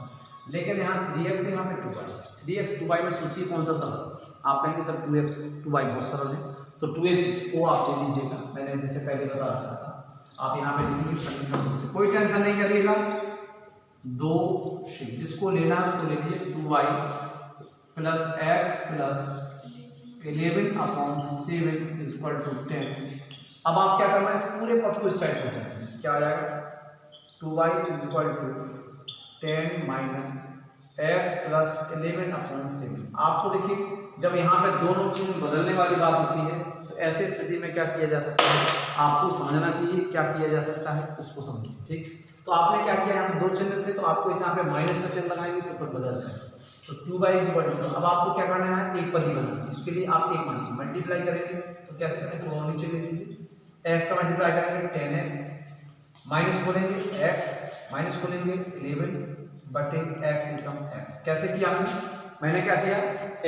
लेकिन यहाँ 3x है, यहाँ पे 2y। 3x 2y में सोचिए कौन सा सरल, आप कहेंगे सर 2x 2y बहुत सरल है, तो 2x को आप ले लीजिएगा, मैंने जैसे पहले बता रखा था, आप यहाँ पे लिखेंगे समीकरण से, कोई टेंशन नहीं करिएगा, 2 जिसको लेना है उसको ले लीजिए, 2y plus x plus 11/7 is equal to 10। अब आप क्या करना है, इस पूरे पद को इस साइड पर जाएंगे, क्या आ जाएगा, 2y is equal to 10 minus x plus 11/7। आपको देखिए जब यहाँ पे दोनों चीज बदलने वाली बात होती है तो ऐसे स्थिति में क्या किया जा सकता है, आपको समझना चाहिए क्या किया जा सकता है उसको समझिए, ठीक। तो आपने क्या किया, यहाँ पे 2 चिन्ह थे तो आपको इस यहाँ पे माइनस का चिन्ह लगाएंगे तो फिर बदल जाएगा, तो 2y इज इक्वल टू, अब आपको क्या करना है, एक पद ही बनाना है, इसके लिए आप एक मानिए मल्टीप्लाई करेंगे तो कैसे करेंगे, थोड़ा नीचे ले लीजिए, x का मल्टीप्लाई करेंगे 10x माइनस खोलेंगे x माइनस खोलेंगे 11 बटे x एकम x। कैसे किया आपने, मैंने क्या किया,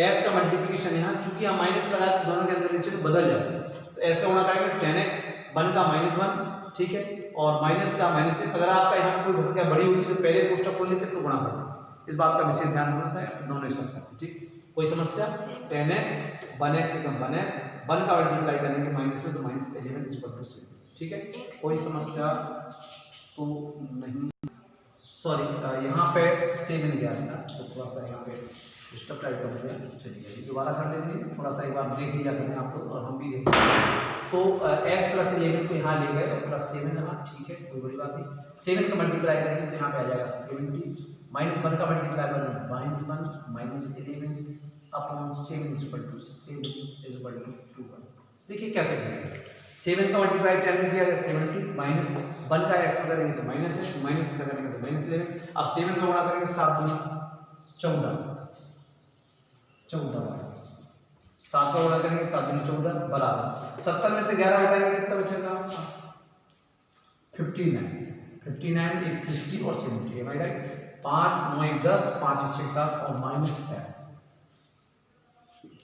x का मल्टीप्लिकेशन यहाँ चूंकि हम माइनस लगाए तो दोनों के अंदर चिन्ह बदल जाते हैं, तो s का गुणा करेंगे 10x 1 का -1, ठीक है, और माइनस का माइनस से, अगर आपका यहाँ कोई संख्या बड़ी होती तो पहले कोष्ठक खोल लेते फिर गुणा करते, इस बात का विशेष ध्यान रखना था, दोनों ही सब, ठीक। कोई समस्या, 10x 1x एकम 1x 1 का मल्टीप्लाई करेंगे माइनस में तो -11 इज इक्वल टू 7, ठीक है, कोई समस्या तो नहीं, सॉरी यहाँ पे 7 गया था तो थोड़ा सा यहाँ पे डिस्टर्ब टाइप कर दिया, चलिए दोबारा कर लेते हैं, थोड़ा सा एक बार देख लिया करें आप लोग और हम भी देख तो x प्लस 11 को यहाँ ले गए और प्लस 7 लगा, ठीक है, कोई बड़ी बात नहीं, 7 का मल्टीप्लाई करेंगे तो यहाँ पे आ जाएगा 70 माइनस 1 का मल्टीप्लाई करेंगे -1 minus 11 upon 7 is equal to 7 is equal to 2। देखिए कैसे करेंगे, 7 का मल्टीप्लाई 10 में किया गया 70 माइनस 1 का x करेंगे तो माइनस है, माइनस का करेंगे तो -11, अब 7 का गुणा करेंगे 7 दूनी 14 7 का गुणा करेंगे 7 दूनी 14 बराबर 70 में से 11 हटाएंगे कितना बचेगा 59 एक 60 और 70, एम आई राइट, 5 9 1 10 5 1 6 7 और माइनस x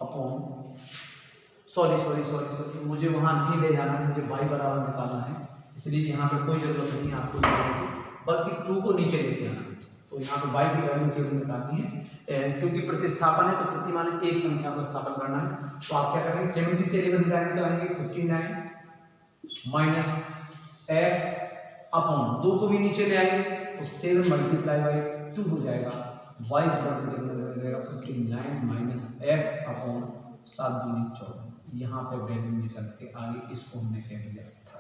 अपॉन सॉरी मुझे वहां नहीं ले जाना है, मुझे y बराबर निकालना है, इसलिए यहाँ पे कोई जरूरत नहीं है आपको लिखने की, बल्कि 2 को नीचे लेके आना है, तो यहाँ पे y की वैल्यू केवल निकालनी है, क्योंकि प्रतिस्थापन है तो प्रति माने एक संख्या को स्थापन करना है, तो आप क्या करेंगे 70 से 11 हटाएंगे तो आएंगे 59 माइनस x अपॉन 2 को भी नीचे ले आएंगे तो 7 मल्टीप्लाई बाई 2 हो जाएगा, y is equal to 59 minus x upon 7 दूनी 14, यहाँ पे वैल्यू निकल के आगे इसको हमने कह दिया था।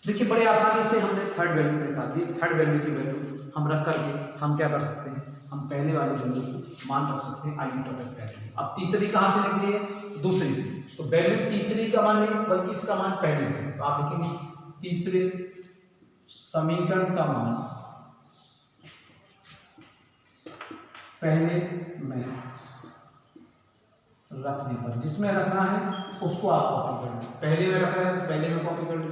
देखिए बड़े आसानी से हमने थर्ड वैल्यू निकाल दी, थर्ड वैल्यू की वैल्यू हम रख करके हम क्या कर सकते हैं, हम पहले वाले वैल्यू को मान रख सकते हैं आई। अब तीसरी कहाँ से निकली है, दूसरी से, तो वैल्यू तीसरी का मान नहीं बल्कि इसका मान पहले में, तो आप लिखेंगे तीसरे समीकरण का मान पहले में रखने पर, जिसमें रखना है उसको आप कॉपी कर लो, पहले में रखना है पहले में कॉपी कर लो,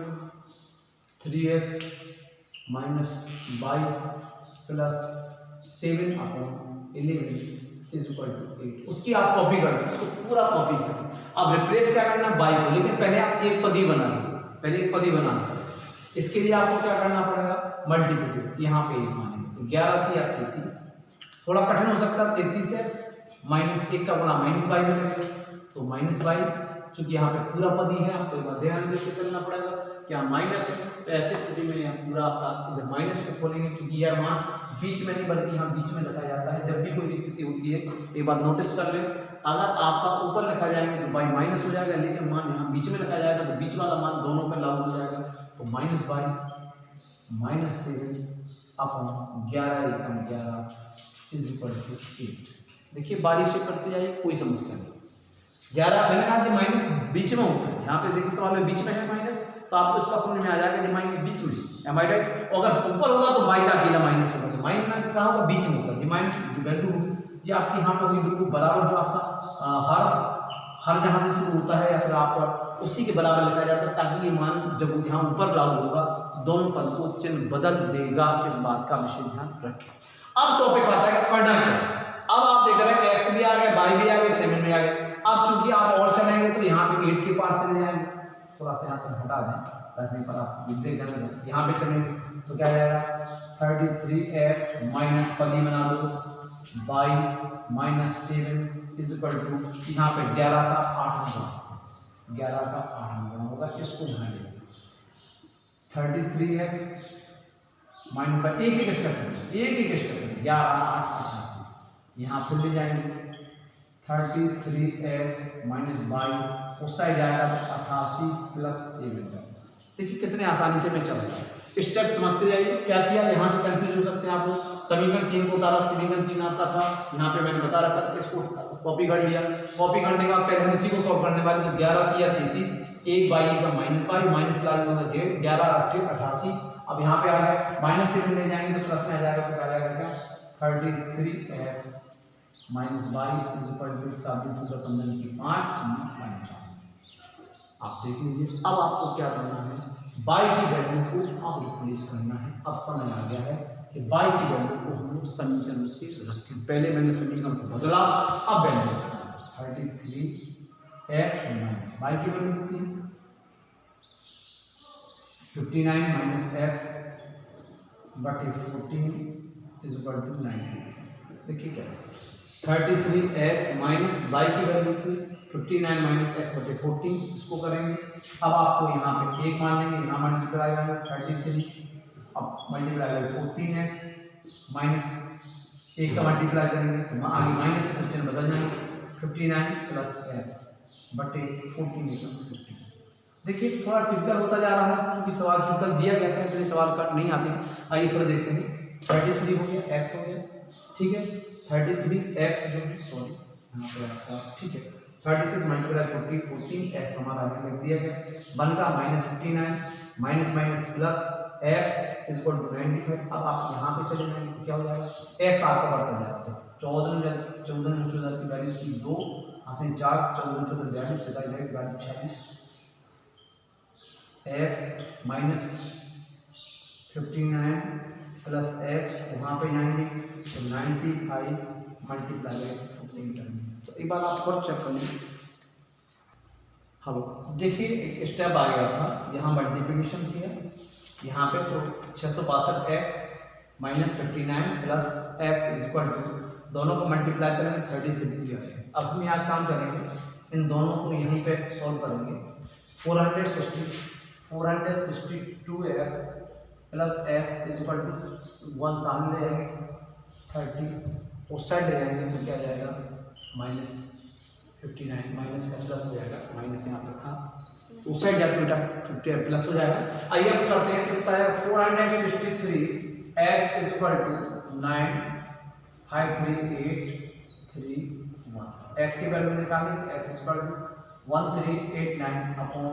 3x minus y plus 7 upon 11 is equal to 8, उसकी आप कॉपी कर लो, उसको पूरा कॉपी कर लो। अब रिप्लेस क्या करना बाई को, लेकिन पहले आप एक पद ही बना लो, पहले एक पद ही बनाना है, इसके लिए आपको क्या करना पड़ेगा मल्टीप्लिकेट, यहाँ पे 1 मानेंगे तो 11 की 33, थोड़ा कठिन हो सकता है 33x माइनस 1 का गुणा माइनस वाई में करेंगे तो माइनस वाई, चूंकि यहाँ पे पूरा पद ही है आपको एक बार ध्यान देके चलना पड़ेगा, क्या माइनस है तो ऐसी स्थिति में यहाँ पूरा आपका इधर माइनस को खोलेंगे, चूंकि यह मान बीच में नहीं बल्कि यहाँ बीच में लिखा जाता है, जब भी कोई स्थिति होती है एक बार नोटिस कर ले, अगर आपका ऊपर लिखा जाएंगे तो बाई माइनस हो जाएगा, लेकिन मान यहाँ बीच में लिखा जाएगा तो बीच वाला मान दोनों पर लागू हो जाएगा, तो minus by minus 7 upon 11 is equal to 8। देखिए बारी से करते जाइए कोई समस्या नहीं, 11 मैंने कहा कि माइनस बीच में होता है, यहाँ पे देखिए सवाल में बीच में है माइनस, तो आपको इसका समझ में आ जाएगा कि माइनस बीच में, एम आई राइट, अगर ऊपर होगा तो बाई का अकेला माइनस होगा, तो माइनस कहाँ होगा बीच में होगा, जी माइनस वैल्यू जी आपकी यहाँ पे होगी बिल्कुल बराबर, जो आपका हर जहाँ से शुरू होता है या फिर आप उसी के बराबर लिखा जाता है, ताकि ये मान जब यहाँ ऊपर लागू होगा दोनों पद को चिन्ह बदल देगा, इस बात का विशेष ध्यान रखें। अब टॉपिक आता है करना क्या, अब आप देख रहे हैं x भी आ गए, y भी आ गए, 7 भी आ गए, अब चूंकि आप और चलेंगे तो यहाँ पे 8 के पास चले जाएंगे, थोड़ा सा यहाँ से हटा दें रखने पर आप देख जाएंगे। यहाँ पे चलेंगे तो क्या जाएगा 33x माइनस पदी बना दो by minus 7 is equal to यहाँ पे 11 का 8 गुना होगा। इसको ध्यान दें 33x माइनस बाई एक स्टेप 11 8 88 यहाँ फिर ले जाएंगे 33x माइनस बाई उस साइड जाएगा तो 88 प्लस 7। देखिए कितने आसानी से मैं चल रहा हूँ, स्टेप समझते जाइए। क्या किया, यहाँ से कंफ्यूज हो सकते हैं आप लोग। समीकरण 3 को उतारा, समीकरण 3 आता था, यहाँ पे मैंने बता रखा था, इसको कॉपी कर लिया। कॉपी करने के बाद पहले हम इसी को सॉल्व करने वाले, तो 11 किया 33, 1 बाई 1 का माइनस बाई, माइनस ला दूंगा 11 88। अब यहाँ पे आ गया माइनस 7 ले जाएंगे तो प्लस में आ जाएगा, तो आ जाएगा क्या 33x minus by is equal to 7 15 की 5 माइनस 4। आप देख लीजिए। अब आपको क्या करना है, बाई की वैल्यू को अब रिप्लेस करना है। अब समझ आ गया है कि बाई की वैल्यू को हम लोग समीकरण से रखें। पहले मैंने समीकरण को बदला, अब वैल्यू 33x माइनस बाई की वैल्यू कितनी है 59 माइनस x बटे 14 इज इक्वल टू 90। देखिए क्या 33x माइनस बाई की वैल्यू थी 59 माइनस एक्स बटे 14, इसको करेंगे। अब आपको यहाँ पे 1 मान लेंगे, यहाँ मल्टीप्लाई आएगा 33, अब मल्टीप्लाई आएगा 14x माइनस 1 का मल्टीप्लाई करेंगे तो आगे माइनस का चिन्ह बदल जाएंगे 59 प्लस एक्स बटे 14। देखिए थोड़ा टिपिकल होता जा रहा है, क्योंकि सवाल टिपिकल दिया गया था, इतने सवाल कट नहीं आते। आइए थोड़ा देखते हैं। 33 हो गया, एक्स हो गया, ठीक है 33x जो है सॉरी यहाँ पे आपका ठीक है 33 मल्टीप्लाई 14 एक्स हमारा आगे लिख दिया गया 1 का minus 59 minus minus plus x is equal to 95। अब आप यहाँ पे चले जाएंगे तो क्या हो जाएगा x आपका बढ़ता जाएगा 14 की वैल्यू की 2 से 4 14 42 46 x माइनस 59 प्लस x वहाँ पे 90 तो 95 मल्टीप्लाई बाई 14 करेंगे। तो एक बार आप और चेक कर लीजिए। हेलो देखिए एक स्टेप आ गया था, यहाँ मल्टीप्लिकेशन किया यहाँ पे तो 662x minus 59 plus x is equal to दोनों को मल्टीप्लाई करेंगे 33 आएगा। अब हम यहाँ काम करेंगे, इन दोनों को यहीं पे सॉल्व करेंगे 462x plus x is equal to 1 सामने ले जाएंगे 30 उस साइड ले जाएंगे तो क्या जाएगा माइनस 59 माइनस का प्लस हो जाएगा, माइनस यहाँ पे था उस साइड जाके बेटा प्लस हो जाएगा। आइए अब करते हैं कितना है 463 x is equal to 9 5 3 8 3 1 x की वैल्यू निकालें तो x is equal to 1389 upon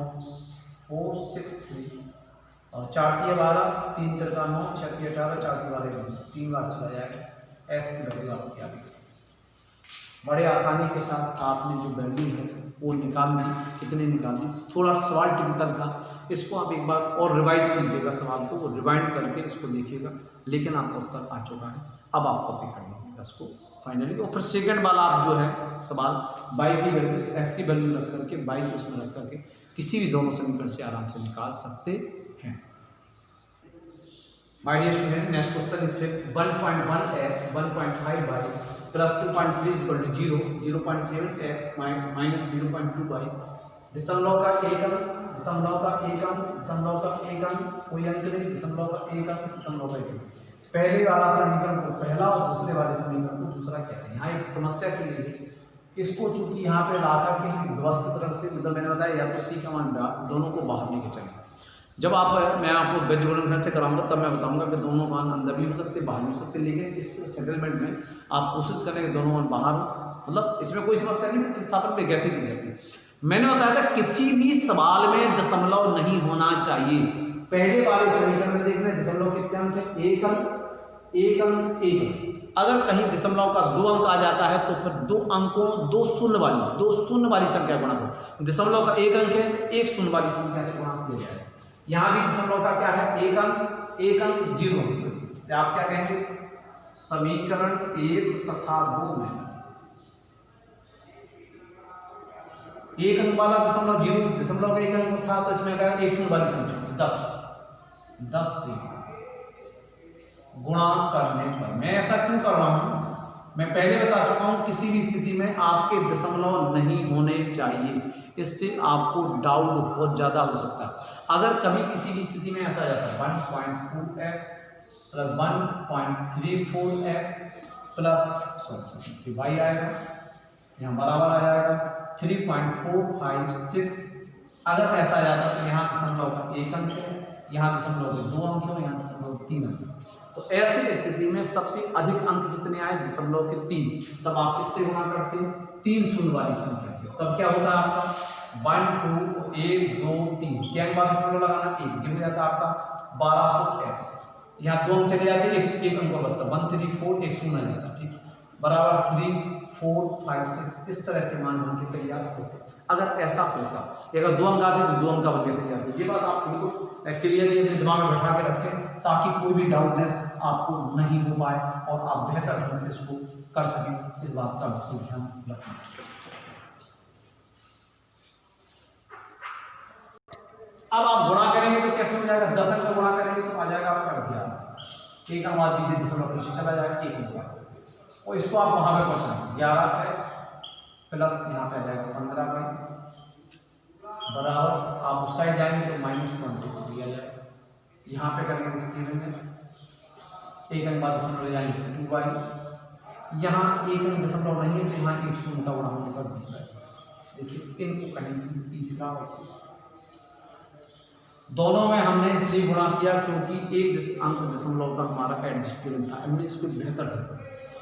463 और 4 3 12 3 3 9 6 3 18 4 3 12 3 बार चला जाएगा। x की वैल्यू आपको क्या मिलेगी, बड़े आसानी के साथ आपने जो वैल्यू है वो निकाल दी। कितने निकाल दी, थोड़ा सवाल टिपिकल था, इसको आप एक बार और रिवाइज कीजिएगा, सवाल को रिवाइंड करके इसको देखिएगा, लेकिन आपका उत्तर आ चुका है। अब आप कॉपी कर लीजिएगा इसको फाइनली, और फिर सेकंड वाला आप जो है सवाल बाई की वैल्यू एक्स की वैल्यू रख करके बाई को उसमें रख करके किसी भी दोनों समीकरण से आराम से निकाल सकते हैं। My dear student, next question is 1.1x 1.5 y plus 2.3 is equal to 0.7x minus 0.2y। दशमलव का एकम कोई अंक नहीं, दशमलव का एकम। पहले वाला समीकरण को पहला और दूसरे वाले समीकरण को दूसरा कहते हैं। यहाँ एक समस्या की गई है, इसको चूंकि यहाँ पे ला करके हम व्यवस्थित तरह से, मतलब मैंने बताया या तो सी का मान दोनों को बाहर लेके चलें। जब मैं आपको बीजगणन से कराऊंगा तब मैं बताऊंगा कि दोनों मान अंदर भी हो सकते बाहर भी हो सकते, लेकिन इस सेटलमेंट में आप कोशिश करें कि दोनों मान बाहर हो, मतलब इसमें कोई समस्या नहीं। प्रतिस्थापन में कैसे की जाती है मैंने बताया था, किसी भी सवाल में दशमलव नहीं होना चाहिए। पहले वाले समीकरण में देखना दशमलव कितने अंक है, एक अंक। अगर कहीं दशमलव का 2 अंक आ जाता है तो फिर 2 अंकों 2 शून्य वाली संख्या गुणा करो। दशमलव का 1 अंक है तो 1 शून्य वाली संख्या से गुणा किया जाएगा। यहाँ भी दशमलव का क्या है, एक अंक 0 अंक। आप क्या कहेंगे, समीकरण 1 तथा 2 में एक अंक वाला दशमलव, 0 का एक अंक था, तो इसमें क्या एक शून्य वाली संख्या 10 से गुणा करने पर। मैं ऐसा क्यों कर रहा हूं, मैं पहले बता चुका हूं, किसी भी स्थिति में आपके दशमलव नहीं होने चाहिए, इससे आपको डाउट बहुत ज्यादा हो सकता है। अगर कभी किसी भी स्थिति में ऐसा जाता है 1.2x plus 1.34x plus y आएगा, यहाँ बराबर आ जाएगा 3.456। अगर ऐसा जाता तो यहाँ दशमलव का एक अंक है, यहाँ दशमलव के 2 अंक है, यहाँ दशमलव 3 अंक। तो ऐसी स्थिति में सबसे अधिक अंक कितने आए, दशमलव के 3। तब आप किससे गुणा करते हैं, 3 शून्य वाली संख्या से। तब क्या होता है आपका 1 2 1 2 3 क्या के बाद दशमलव लगाना, 1 हो जाता है आपका 1200x। यहाँ 2 अंक चले जाते हैं, एक अंक बचता 134, एक शून्य जाता है, ठीक, बराबर 3 4 5 6। इस तरह से मान बन के तैयार होते। अगर ऐसा होता, अगर 2 अंक आते तो 2 अंक का बन के तैयार होते। ये बात आप बिल्कुल क्लियरली अपने दिमाग में बैठा के रखें, ताकि कोई भी डाउटनेस आपको नहीं हो पाए और आप बेहतर ढंग से इसको कर सकें। इस बात का विशेष ध्यान रखना। अब आप गुणा करेंगे तो कैसे हो जाएगा, 10 अंक गुणा करेंगे तो आ जाएगा आपका 11। एक अंक बाद दीजिए, दशमलव पीछे चला जाएगा, एक अंक और इसको आप वहां पे पहुंचाएंगे 11x प्लस यहाँ पे आ जाएगा 15y बराबर, आप उस साइड जाएंगे तो -23 आ जाएगा। यहाँ पे करेंगे 7x, एक अंक बाद दशमलव जाएंगे 2y, यहाँ एक अंक दशमलव नहीं है तो यहाँ एक शून्य का गुणा होने पर 20 आएगा। देखिए इनको कहेंगे तीसरा और दोनों में हमने इसलिए गुणा किया क्योंकि एक अंक दशमलव का हमारा एडजस्टेबल था, हमने इसको बेहतर ढंग।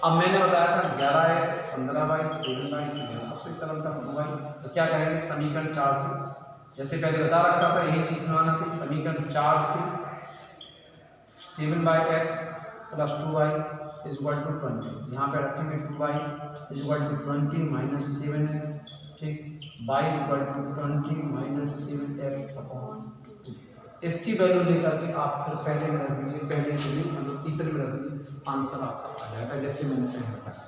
अब मैंने बताया था 11x 15y 7y, सबसे सरल था 2y। तो क्या करेंगे समीकरण 4 से, जैसे पहले बता रखा था यही चीज बनाना थी, समीकरण 4 से 7x plus 2y is equal to 20। यहाँ पे रखेंगे 2y is equal to 20 minus 7x, ठीक, y is equal to 20 minus 7x upon 2। इसकी वैल्यू लेकर के आप फिर पहले में रख दीजिए, पहले में मतलब तीसरे में रख दीजिए, आंसर आपका आ जाएगा जैसे मैंने पहले बताया।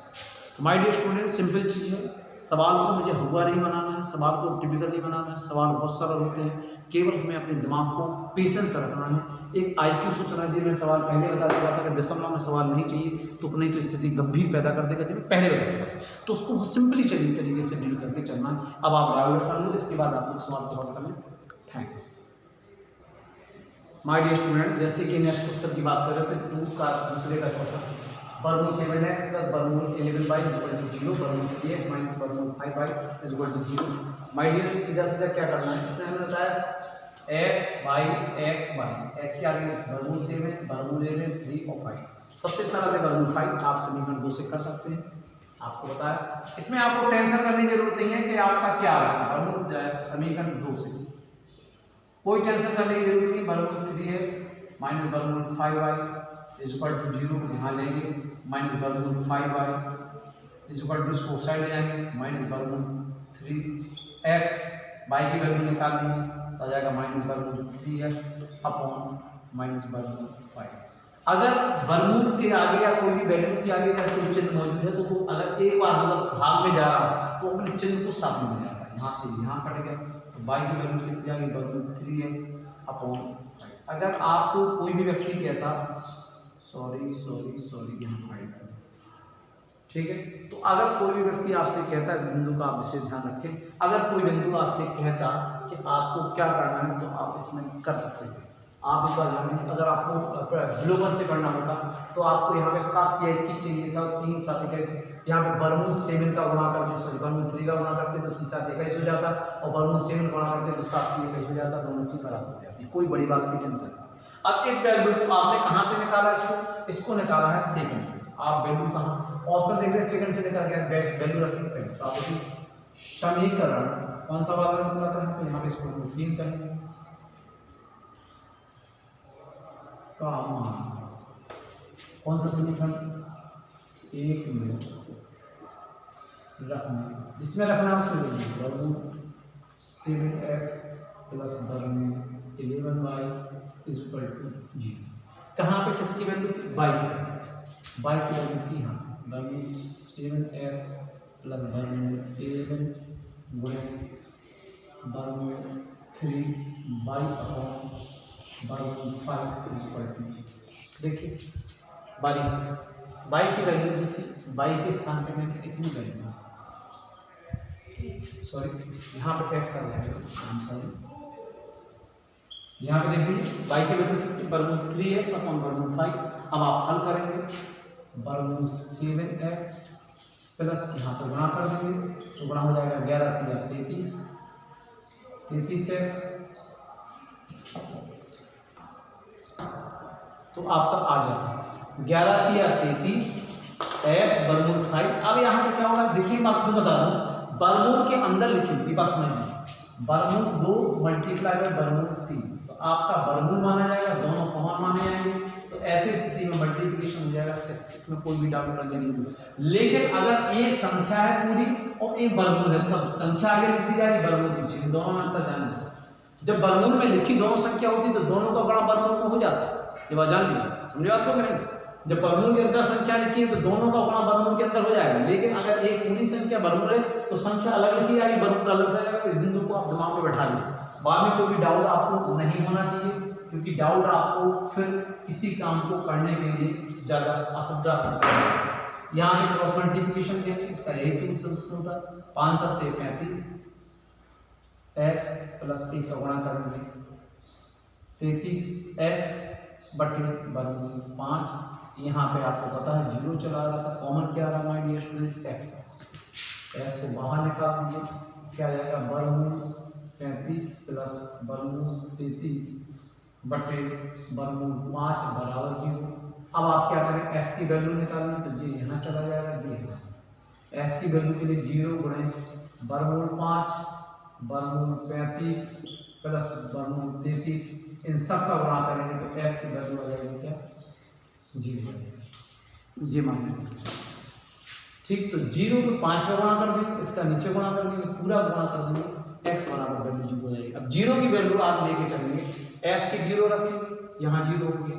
माय डियर स्टूडेंट, सिंपल चीज़ है, सवाल को मुझे हुआ नहीं बनाना है, सवाल को टिपिकल नहीं बनाना है। सवाल बहुत सरल होते हैं, केवल हमें अपने दिमाग को पेशेंस रखना है। एक IQ सूत्र है, मैं सवाल पहले बता चुका था कि दशमलव में सवाल नहीं चाहिए तो नहीं तो स्थिति गंभीर पैदा कर देगा, जब पहले बता चुका, तो उसको बहुत सिंपली चलिए तरीके से डील करके चलना है। अब आप डाउनलोड कर लो, इसके बाद आप लोग सवाल को सॉल्व करें। Thanks my dear student. जैसे कि नेक्स्ट क्वेश्चन की बात करें तो 2 का दूसरे का चौथा, वर्गमूल 7x प्लस वर्गमूल 11y इज इक्वल टू 0, वर्गमूल 3x माइनस वर्गमूल 5y is equal to 0। My dear सीधा सीधा क्या करना है, इसमें हमने बताया x y x के आगे वर्गमूल 7 वर्गमूल 11 3 और 5। सबसे सरल है वर्गमूल 5, आप समीकरण 2 से कर सकते हैं, आपको बताया। इसमें आपको टेंशन करने की जरूरत नहीं है कि आपका क्या है वर्गमूल समीकरण 2 से, कोई टेंशन करने की जरूरत नहीं। वर्गमूल 3x माइनस वर्गमूल 5y इज इक्वल टू 0, यहाँ लेंगे माइनस वर्गमूल 5y इज इक्वल टू, इसको साइड ले जाएंगे माइनस वर्गमूल 3x, y की वैल्यू निकालनी है तो आ जाएगा माइनस वर्गमूल 3x अपॉन माइनस वर्गमूल 5। अगर वर्गमूल के आगे या कोई भी वैल्यू के आगे अगर कोई चिन्ह मौजूद है तो वो अगर एक बार मतलब भाग में जा रहा है तो अपने चिन्ह को साथ में ले जाता है, यहाँ से यहाँ कट गया तो y की वैल्यू कितनी आ गई वर्गमूल 3x अपॉन 5। अगर आपको कोई भी व्यक्ति कहता सॉरी यहाँ फाइट, ठीक है, तो अगर कोई भी व्यक्ति आपसे कहता है, इस बिंदु का आप विशेष ध्यान रखें, अगर कोई बिंदु आपसे कहता कि आपको क्या करना है तो आप इसमें कर सकते हैं। आप इस बार ध्यान, अगर आपको विलोपन से करना होता तो आपको यहाँ पे 7 या 21 चाहिए था, 3 7 21, यहाँ पे वर्गमूल 7 का गुणा करते, सॉरी वर्गमूल 3 का गुणा करते तो 3 7 21 हो जाता, और वर्गमूल 7 गुणा करते तो 7 3 21 हो जाता, दोनों की बराबर हो जाती, कोई बड़ी बात नहीं, टेंशन। अब इस वैल्यू को आपने कहां से निकाला, इसको निकाला है सेकंड से। आप वैल्यू कहां ऑप्शन देख रहे हैं, सेकंड से निकाल गया, वैल्यू रखेंगे तो आप समीकरण कौन सा वाला निकला था, तो यहाँ पे इसको 3 करेंगे का मान, कौन सा समीकरण 1 में रखना, जिसमें रखना है उसमें लिखिए वर्गमूल 7x प्लस वर्गमूल 11y इज इक्वल टू 0। कहाँ पे किसकी वैल्यू थी, y की वैल्यू थी यहाँ वर्गमूल 7x प्लस वर्गमूल 11 गुणे वर्गमूल 3 बाई अपॉन वर्गमूल 5 इज इक्वल टू, देखिए बाई से बाई की वैल्यू दी थी, बाई के स्थान पे मैंने कितनी वैल्यू, सॉरी यहाँ पे एक्स आ जाएगा, सॉरी यहाँ पे देखिए बाई की वैल्यू थी वर्गमूल 3x अपॉन वर्गमूल 5। अब आप हल करेंगे, वर्गमूल 7x प्लस यहाँ पर गुणा कर देंगे तो गुणा हो जाएगा 11 33 33x, तो आपका आ गया 11 33 x वर्गमूल 5। अब यहाँ पे क्या होगा देखिए, मैं आपको बता दूं, वर्गमूल के अंदर लिखिए, ये बात समझ लीजिए, वर्गमूल 2 मल्टीप्लाई बाय वर्गमूल 3, तो आपका वर्गमूल माना जाएगा, दोनों कॉमन माने जाएंगे, तो ऐसी स्थिति में मल्टीप्लिकेशन हो जाएगा 6, इसमें कोई भी डाउट करने की जरूरत नहीं। लेकिन अगर एक संख्या है पूरी और एक वर्गमूल है, तब संख्या आगे लिख दी जा रही, वर्गमूल पीछे, दोनों में अंतर जान लीजिए। जब वर्गमूल में लिखी दोनों संख्या होती तो दोनों का बड़ा वर्गमूल में हो जाता है, ये बात जान लीजिए, समझे बात को करेंगे। जब वर्गमूल के अंदर संख्या लिखी है तो दोनों का गुणा वर्गमूल के अंदर हो जाएगा, लेकिन अगर एक पूरी संख्या वर्गमूल है तो संख्या अलग लिखी जाएगी, वर्गमूल अलग से जाएगा। इस बिंदु को आप दिमाग में बैठा लीजिए, बाद में कोई भी डाउट आपको नहीं होना चाहिए, क्योंकि डाउट आपको फिर किसी काम को करने के लिए ज़्यादा असुविधा होता है। यहाँ पे क्रॉस मल्टीप्लिकेशन के लिए इसका यही सूत्र होता है, 5 सत्ते 35 x प्लस 1 का गुणा करेंगे 33x बटे वर्गमूल 5। यहाँ पे आपको पता है 0 चला रहा था, कॉमन क्या रहा माय डियर स्टूडेंट, x को बाहर निकाल दीजिए, क्या आ जाएगा वर्गमूल 35 प्लस वर्गमूल 33 बटे वर्गमूल 5 बराबर 0। अब आप क्या करें, x की वैल्यू निकालनी, तो ये यहाँ चला जाएगा, ये x की वैल्यू के लिए 0 गुणे वर्गमूल 5 वर्गमूल 35 प्लस वर्गमूल 33, इन सब का गुणा करेंगे तो x की वैल्यू आ जाएगी क्या 0, जी मान लीजिए, ठीक। तो 0 को 5 का गुणा कर देंगे, इसका नीचे गुणा कर देंगे, पूरा गुणा कर देंगे, x बराबर वैल्यू 0 हो जाएगी। अब 0 की वैल्यू आप लेके चलेंगे, s की 0 रखेंगे, यहाँ 0 हो गया,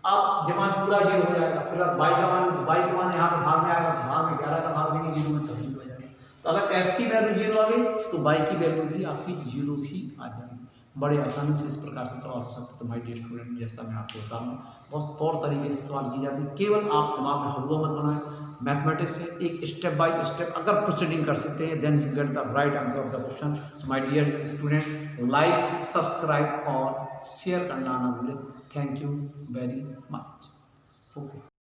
अब जब मान पूरा 0 हो जाएगा, प्लस y का मान, तो y का मान यहाँ पे भाग में आएगा, तो भाग में 11 का भाग देंगे 0 में, तो 0 हो जाएगा। तो अगर x की वैल्यू 0 आ गई तो y की वैल्यू भी आपकी 0 ही आ जाएगी। बड़े आसानी से इस प्रकार से सवाल हो सकते हैं। तो माय डियर स्टूडेंट, जैसा मैं आपको बता रहा हूँ, बहुत तौर तरीके से सवाल किए जाते हैं, केवल आप दिमाग में हलवा मत बनाएं। मैथमेटिक्स से एक स्टेप बाय स्टेप अगर प्रोसीडिंग कर सकते हैं, then you get the right answer of the question. So my dear student, like, subscribe और शेयर करना ना भूलें। थैंक यू वेरी मच। ओके।